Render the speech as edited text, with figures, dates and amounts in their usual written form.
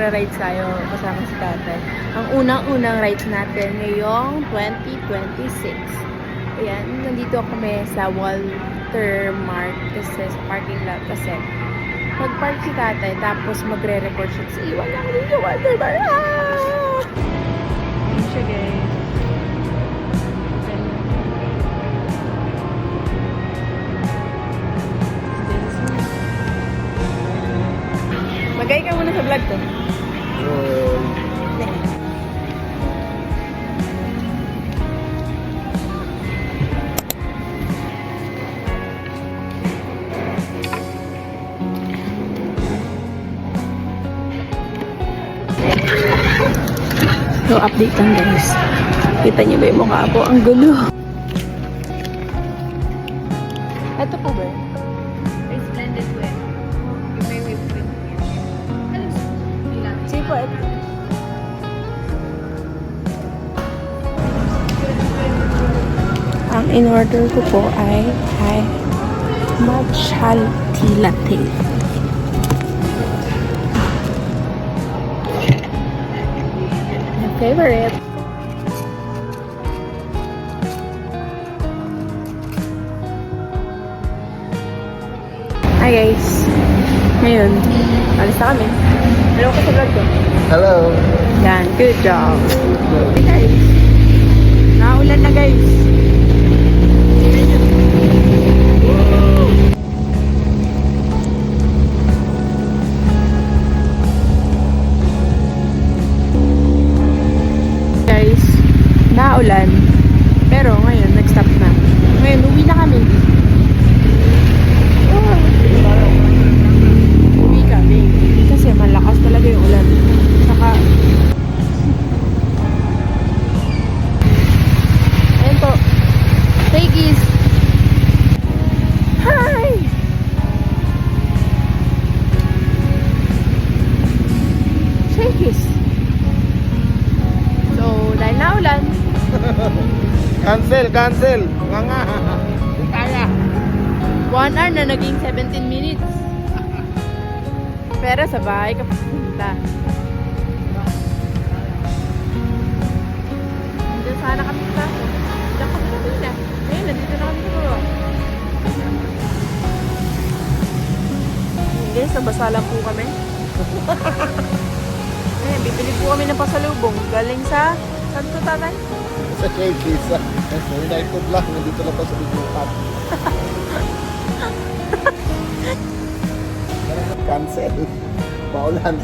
magra-rides tayo kasama si tatay. Ang unang-unang rides natin ngayong 2026. Ayan, nandito kami sa Walter Mart kasi sa parking lot kasi mag-park si tatay tapos magre-record siya. Kasi iwan lang dito Walter Mart. Ah! Ayan siya guys. Magay ka muna sa vlog ko. So, update lang guys. Kita niyo ba yung mukha ko? Ang gulo. Ito po ba? It's blended with. You may whip cream. Sige po, ito. Ang in-order ko po ay matcha tea latte. My favorite. Hi guys. Ngayon, alis na kami. Hello ka sa vlog ko. Hello. Yan, good job. Hey guys. Naulan na guys. Guys, naulan. Pero ngayon, nag-stop na. Ngayon, uwi na kami. Uwi kami. Kasi malakas talaga yung ulan. Saka, ayun po. Peggy's. Hi! Peggy's. So, dahil naulan, Cancel. Nga nga. Hindi kaya. 1 hour na naging 17 minutes. Pero sa bahay ka pupunta. Nandun sana kami sa bahay. Diyan kami na. Ngayon, nandito na kami sa baba. Guys, nabasa lang po kami. Ayan, bibili po kami ng pasalubong. Galing sa... Saan to, tatay? Sa Shakey's. United lang. Nandito na pa sa Bigupat. Cancel. Paulan.